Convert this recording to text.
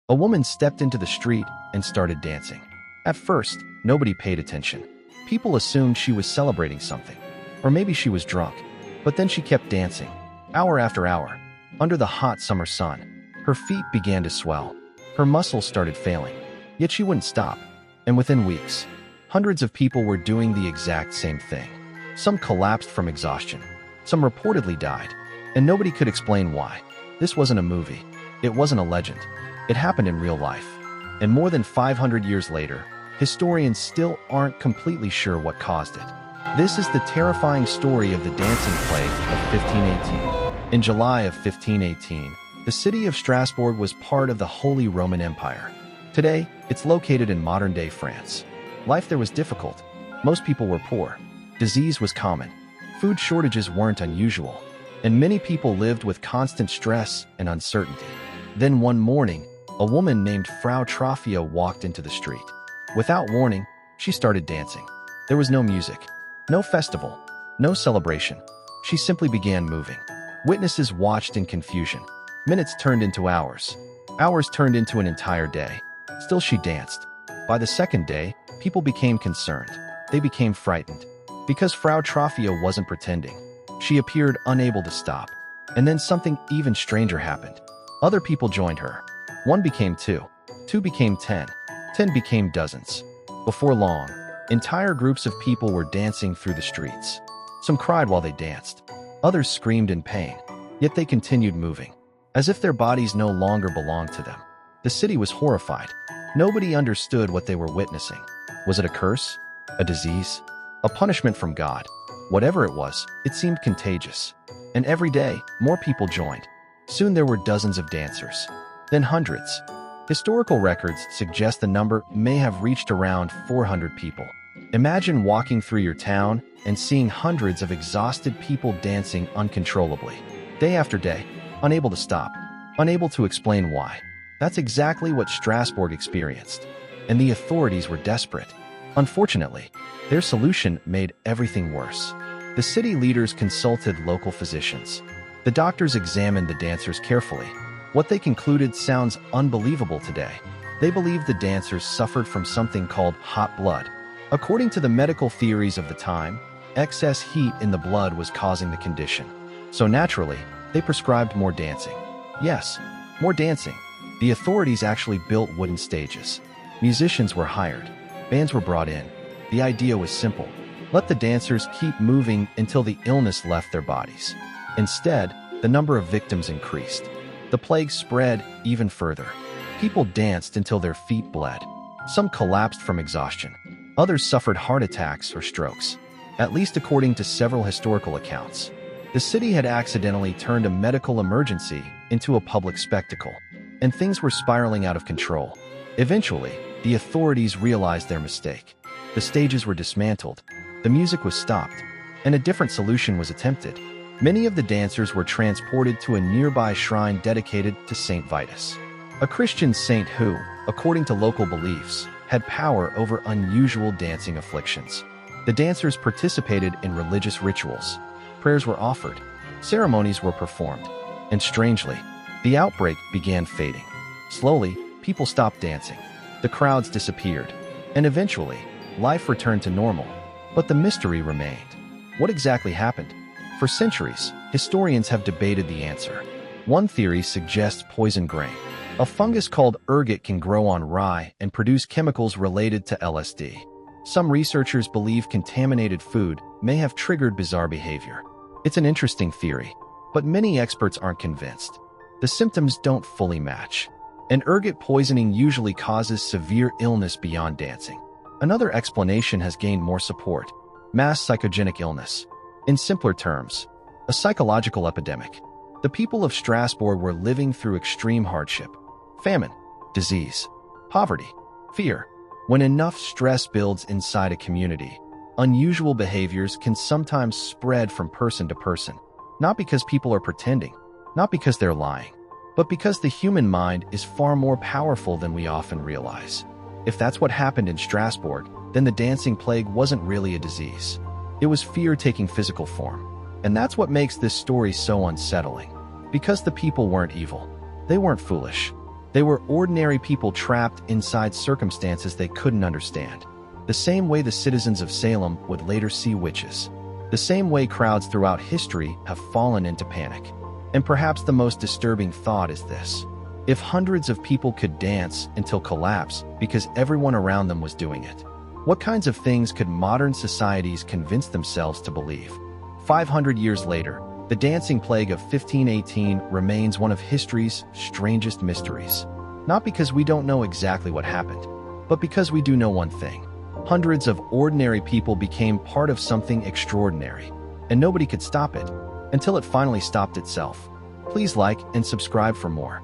A woman stepped into the street and started dancing. At first, nobody paid attention. People assumed she was celebrating something, or maybe she was drunk. But then she kept dancing, hour after hour, under the hot summer sun. Her feet began to swell. Her muscles started failing. Yet she wouldn't stop. And within weeks, hundreds of people were doing the exact same thing. Some collapsed from exhaustion. Some reportedly died. And nobody could explain why. This wasn't a movie. It wasn't a legend. It happened in real life. And more than 500 years later, historians still aren't completely sure what caused it. This is the terrifying story of the dancing plague of 1518. In July of 1518, the city of Strasbourg was part of the Holy Roman Empire. Today, it's located in modern-day France. Life there was difficult. Most people were poor. Disease was common. Food shortages weren't unusual. And many people lived with constant stress and uncertainty. Then one morning, a woman named Frau Troffea walked into the street. Without warning, she started dancing. There was no music, no festival, no celebration. She simply began moving. Witnesses watched in confusion. Minutes turned into hours. Hours turned into an entire day. Still she danced. By the second day, people became concerned. They became frightened. Because Frau Troffea wasn't pretending. She appeared unable to stop. And then something even stranger happened. Other people joined her. 1 became 2. 2 became 10. 10 became dozens. Before long, entire groups of people were dancing through the streets. Some cried while they danced. Others screamed in pain. Yet they continued moving, as if their bodies no longer belonged to them. The city was horrified. Nobody understood what they were witnessing. Was it a curse? A disease? A punishment from God? Whatever it was, it seemed contagious. And every day, more people joined. Soon there were dozens of dancers. Then hundreds. Historical records suggest the number may have reached around 400 people. Imagine walking through your town and seeing hundreds of exhausted people dancing uncontrollably, day after day, unable to stop, unable to explain why. That's exactly what Strasbourg experienced. And the authorities were desperate. Unfortunately, their solution made everything worse. The city leaders consulted local physicians. The doctors examined the dancers carefully. What they concluded sounds unbelievable today. They believed the dancers suffered from something called hot blood. According to the medical theories of the time, excess heat in the blood was causing the condition. So naturally, they prescribed more dancing. Yes, more dancing. The authorities actually built wooden stages. Musicians were hired. Bands were brought in. The idea was simple. Let the dancers keep moving until the illness left their bodies. Instead, the number of victims increased. The plague spread even further. People danced until their feet bled. Some collapsed from exhaustion. Others suffered heart attacks or strokes, at least according to several historical accounts. The city had accidentally turned a medical emergency into a public spectacle, and things were spiraling out of control. Eventually, the authorities realized their mistake. The stages were dismantled, the music was stopped, and a different solution was attempted. Many of the dancers were transported to a nearby shrine dedicated to Saint Vitus, a Christian saint who, according to local beliefs, had power over unusual dancing afflictions. The dancers participated in religious rituals. Prayers were offered. Ceremonies were performed. And strangely, the outbreak began fading. Slowly, people stopped dancing. The crowds disappeared. And eventually, life returned to normal. But the mystery remained. What exactly happened? For centuries, historians have debated the answer. One theory suggests poison grain. A fungus called ergot can grow on rye and produce chemicals related to LSD. Some researchers believe contaminated food may have triggered bizarre behavior. It's an interesting theory, but many experts aren't convinced. The symptoms don't fully match. And ergot poisoning usually causes severe illness beyond dancing. Another explanation has gained more support: mass psychogenic illness. In simpler terms, a psychological epidemic. The people of Strasbourg were living through extreme hardship, famine, disease, poverty, fear. When enough stress builds inside a community, unusual behaviors can sometimes spread from person to person. Not because people are pretending, not because they're lying, but because the human mind is far more powerful than we often realize. If that's what happened in Strasbourg, then the dancing plague wasn't really a disease. It was fear taking physical form. And that's what makes this story so unsettling. Because the people weren't evil. They weren't foolish. They were ordinary people trapped inside circumstances they couldn't understand. The same way the citizens of Salem would later see witches. The same way crowds throughout history have fallen into panic. And perhaps the most disturbing thought is this: if hundreds of people could dance until collapse because everyone around them was doing it, what kinds of things could modern societies convince themselves to believe? 500 years later, the dancing plague of 1518 remains one of history's strangest mysteries. Not because we don't know exactly what happened, but because we do know one thing. Hundreds of ordinary people became part of something extraordinary, and nobody could stop it until it finally stopped itself. Please like and subscribe for more.